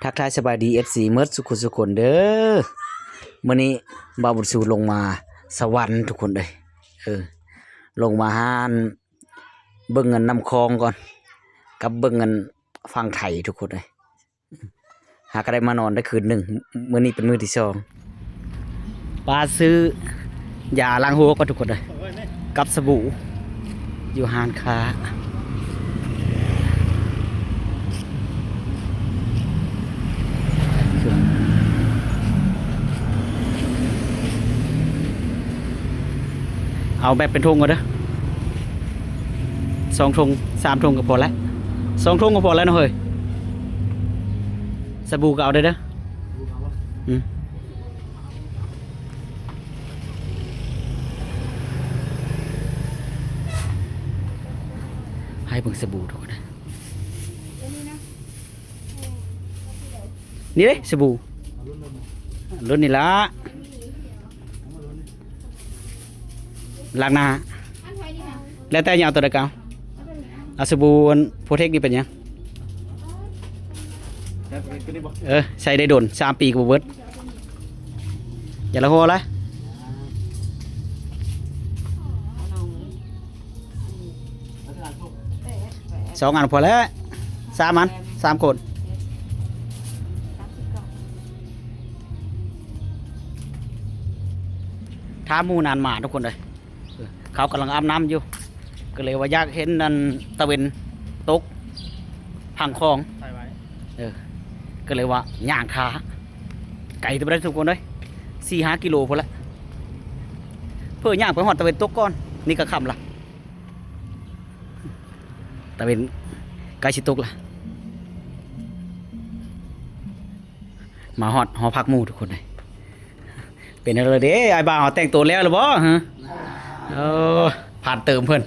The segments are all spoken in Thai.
ทักทายสบายดี FC เมิดสุขุสุคนเด้อมื้อนี้บ่าวบุญสูลงมาสวรรค์ทุกคนเลยลงมาหานเบิ่งเงินนำคลองก่อนกับเบิ่งเงินฟังไทยทุกคนเลยหากได้มานอนได้คืนหนึ่งมื้อนี้เป็นมื้อที่2ป้าซื้อยาล้างหัวก็ทุกคนเลยกับสบู่อยู่หานค้าเอาแบบเป็นทงก่อนเด้อ2 ทง 3 ทงก็พอแล้ว2 ทงก็พอแล้วนะเฮ้ยสบู่ก็เอาได้เด้อให้เบิ่งสบู่ทุกคนนะนี่เด้สบู่รุ่นนี้ละล้างหน้าแล้วแต่ยาวตัวใดเก่าเอาสบู่โปรเทคนี่เป็นยังใช้ได้โดน3 ปีก็บ่เบิดอย่าละหัวเลย2 อันพอแล้ว3 อัน3 คนท้ามูนานหมาทุกคนเลยเขากำลังอาบน้ำอยู่ก็เลยว่าอยากเห็นนั่นตะเวนตกพังคลองก็เลยว่าย่างขาไก่ตัวได้ทุกคนเลย4-5 กิโลพอละเพื่อย่างไปหอดตะเวนตกก่อนนี่ก็ค่ำละตะเวนใกล้ชิตกละมาหอดหอพักหมู่ทุกคนเลยเป็นอะไรเด้ไอ้บ่าวแต่งตัวแล้วหรือบ่ฮะผ่านเติมเพื่อน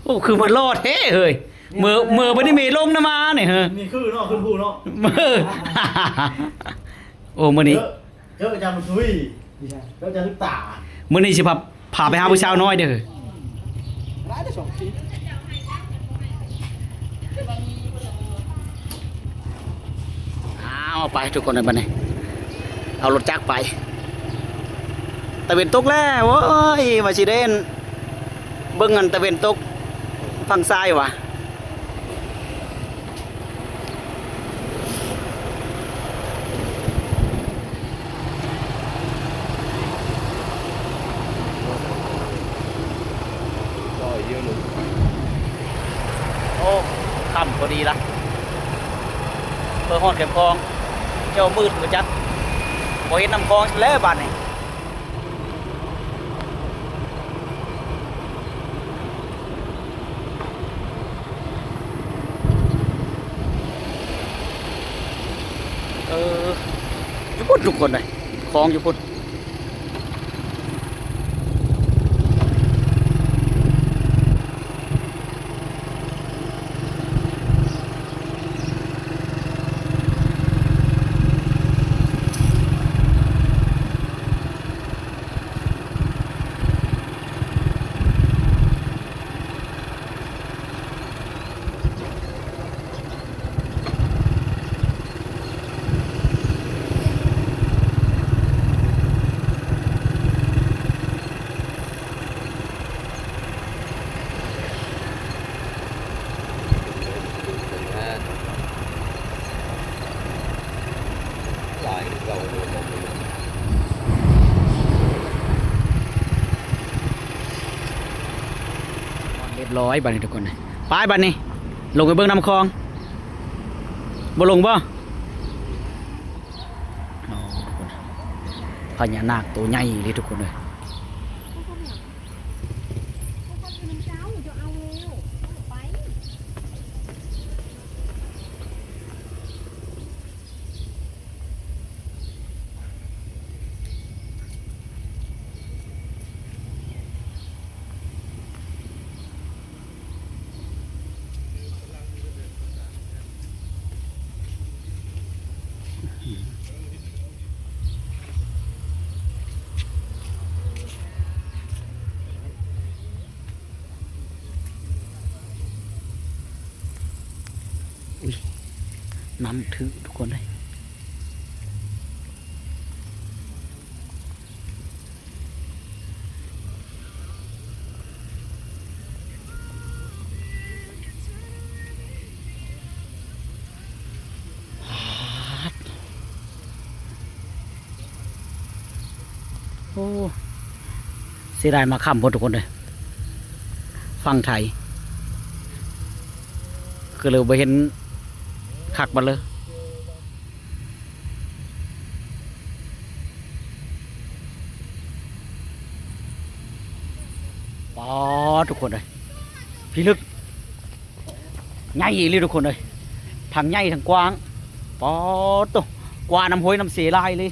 โอ้คือมันรอดเฮ้เฮ้ยเมื่อไม่ได้เมลงนะมาเนี่ยเฮ้ยนี่คือเนาะคือผู้เนาะโอ้มื่อนี้เจ้าจะมาช่วยเจ้าจะลึกตามื่อนี้สิพาไปหาผู้สาวน้อยเด้อเอาไปทุกคนเลยบัดนี้เอารถจักรไปตะเวนตกแล้วโอ้ยมาสิเด่นเบิ่งเงินตะเวนตกฝั่งซ้ายวะโอ้ค่ำพอดีละเพื่อหอดเก็บคลองเจ้ามืดมาจัดพอเห็นน้ำคลองแล้วบ้านนี่อยู่พุ่นทุกคนเลยคลองอยู่พุ่นเรียบร้อยบ้านนี้ทุกคนเลยไปบ้านนี้ลงไปเบิ้งน้ำคลองบ่ลงบ่พญานาคตัวใหญ่เลยทุกคนเลย น้ำถือทุกคนเลยโอ้เสียดายมาค่ำพอทุกคนเลยฟังไทยก็เลยไปเห็นคักมาเลยปอทุกคนเลยพี่ลึกใหญ่เลยทุกคนเลยทางใหญ่ทางกว้างปอตัวกว่าน้ำห้วยน้ำเสียลายเลย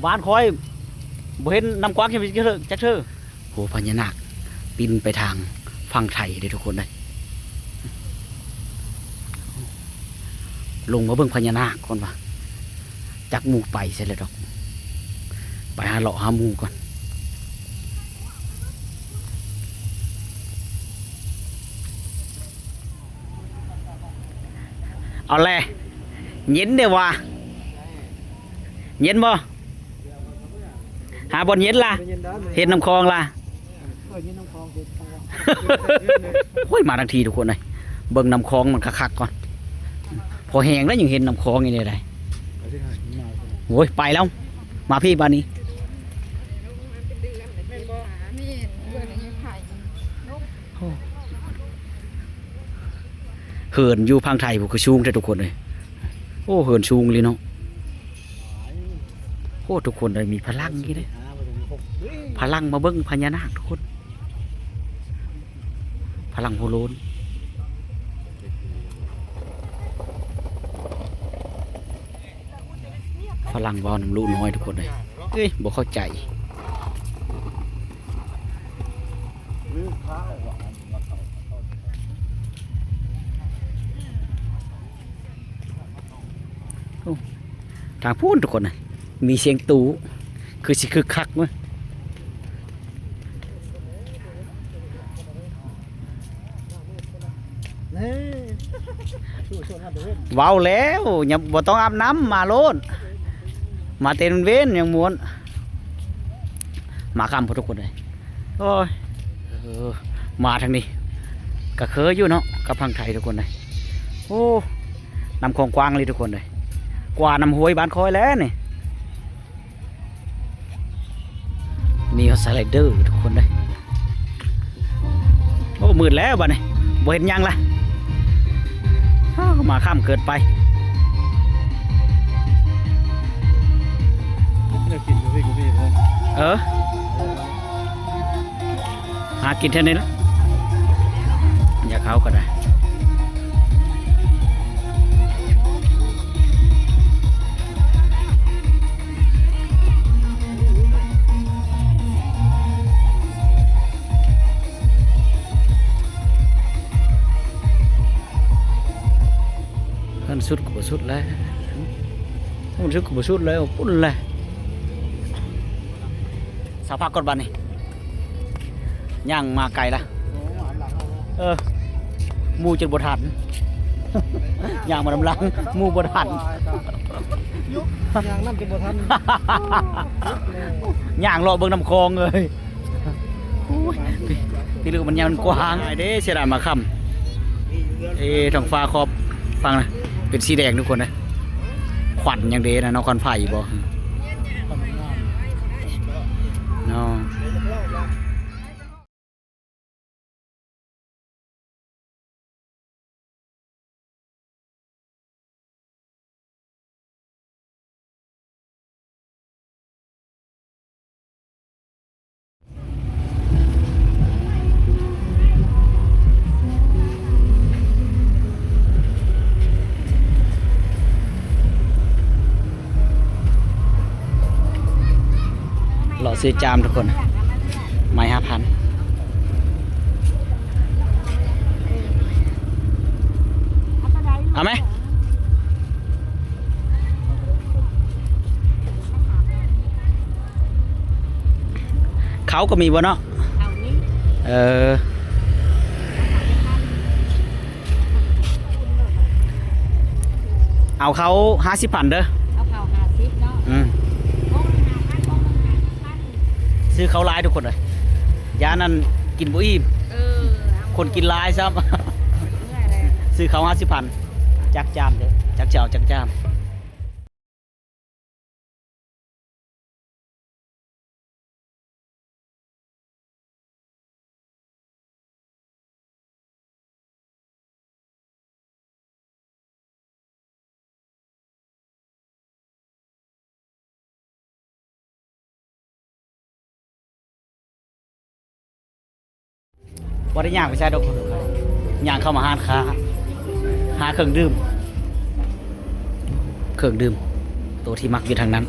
บ้านคอยบ่เห็นน้ำกว้างแค่จักเธอโหพญานาคบินไปทางฝั่งไทยเลยทุกคนเลยลงมาเบิ่งพญานาคก่อนว่าจักหมูไปเสร็จแล้วดอกไปหาเลาะหาหมูก่อนเอาแลเย็นเด้อว่าเย็นบ่หาบนเย็นล่ะเห็นน้ำคลองล่ะโอ้ยมาทันทีทุกคนเลยเบิ่งน้ำคลองมันคักๆก่อนพอแห้งแล้วยังเห็นน้ำคลองอย่างนี้ได้โอ้ยไปแล้วมาพี่บ้านนี้เหินอยู่พังไทยพวกคือชูงแต่ทุกคนเลยโอ้เหินชูงเลยเนาะโอ้ทุกคนเลยมีพลังนี่เลยพลังมาเบิ้งพญานาคทุกคนพลังโฮโลนพลังบอลน้ำลูกน้อยทุกคนเลยเฮ้ยบอกเข้าใจทางพูดทุกคนเลยมีเสียงตูคือสิคือคักมั้ยว้าวแล้วอย่าบ่ต้องอาบน้ำมาโลดมาเต้นเว้นยังม้วนมาคำพอทุกคนเลยโอ้ยมาทางนี้ก็เคยอยู่เนาะกับพังไทยทุกคนเลยโอ้น้ำคลองกว้างเลยทุกคนเลยกว่าน้ำห้วยบ้านคอยแล้วนี่มีสไลเดอร์ทุกคนเลยโอ้มืดแล้วบ้านนี้บ่เห็นยังล่ะมาข้ามเกิดไปหากินเท่านี้แล้วอย่าเข้าก็ได้สุดก็สุดเลยมันสุดก็สุดเลยปุ่นเลยสาวพักกดบันนี่ย่างมาไกลละมูจนบดหันย่างมาดำลังมูบดหันย่างน้ำจนบดหันย่างรอเบิ่งน้ำคลองเลยพี่ลือมันยังกว้างไอ้เด้เสียดายมาค่ำท้องฟ้าขอบฟังนะเป็นสีแดงทุกคนนะขวัญยังเดนะน้องควันไผ่บ่น้องหล่อซื้อจามทุกคนไม้5,000เอาไหมเขาก็มีบ่เนาะเ เอาเขา50,000เด้อ เอาข้าว50เนาะ อืม โอ้ย5,000โอ้ย5,000 ซื้อเขาหลายทุกคนเลยยานั้นกินบ่อิ่ม เออเอา คนกินหลายซ้ำ เมื่อยเลย ซื้อเขา50,000จักจามเด้อจักเจ้าจักจามบ่ได้ย่างไปใช้ดอกคนเลยย่างเข้ามาห้านค้าหาเครื่องดื่มตัวที่มักอยู่ทางนั้น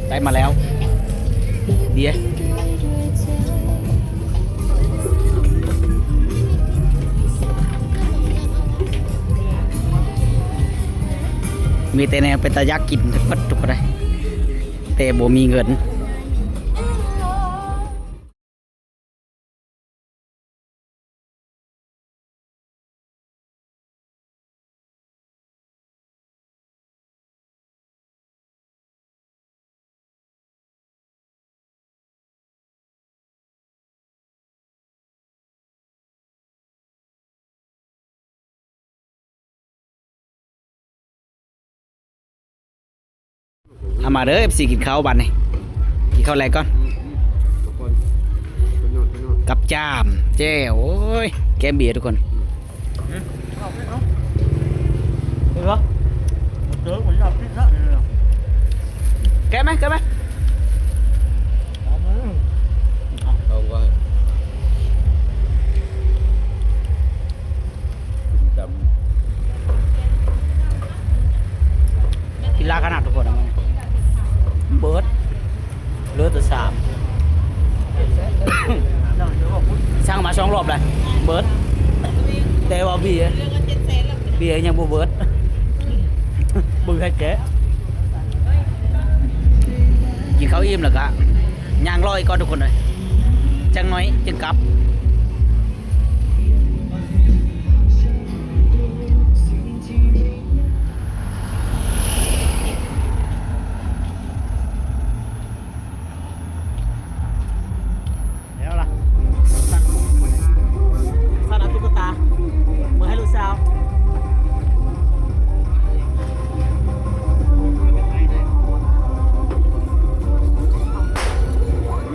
ได้มาแล้วเบียร์มีแต่แนวเป็นตายักกินพัดทุกคนเลยแต่บ่มีเงินเอามาเด้อ FC กินข้าวบันนี่กินข้าวอะไรก่อนกับจามแจ้วโอ้ยแกมเบียร์ทุกคน เออเจอผมอยากกินนะ แกไหมแกไหม เอาว่าจ กินลาขนาดทุกคนเอามาเบิร์ดเลือดตัวสามช่างมา2 รอบเลยเบิร์ดแต่ว่าเบียร์ยังบ่เบิร์ดบึงให้แกกินข้าวอิ่มแล้วก็ย่างรออีกก่อนทุกคนเลยจังน้อยจึงกลับแล้วล่ะสั่นเอาตุ๊กตามาให้ลูกสาว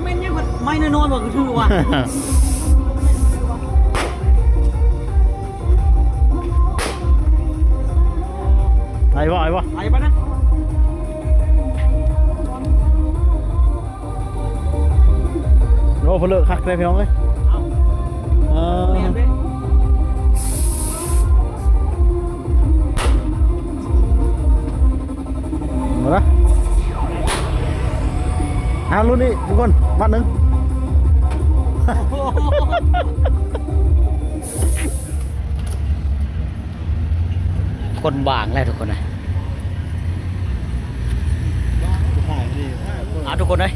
ไม่เนี่ยมันไม่แน่นอนว่าคือถือว่ะ ไอ้บ่ไอ้บ่ ไปปะนะ โอ้เพลือคักเลยพี่น้องเลยเออ เรียนไป มาละเอารุ่นนี้ทุกคนมัดหนึ่ง คนบางแล้วทุกคนเลยเอาทุกคนเลย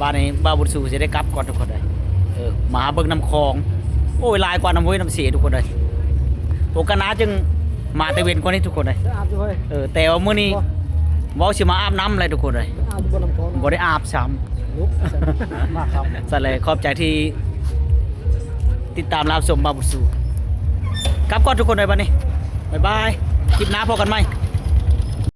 บ้านนี้บ้านบุญสูจะได้กลับก่อนทุกคนเลยมาหาเบิ่งน้ำคลองโอ้ยลายกว่าน้ำห้วยน้ำเสียทุกคนเลยโอกานาจึงมาแต่เว้นกว่านี้ทุกคนเลยแต่ว่ามื้อนี้เว้าสิมาอาบน้ำเลยทุกคนเลยบ่ได้อาบซ้ำ มากครับ สั่นเลยขอบใจที่ติดตามรับชมบ้านบุญสูกลับก่อนทุกคนเลยบ้านนี้บ๊ายบายคลิปหน้าพบกันไหม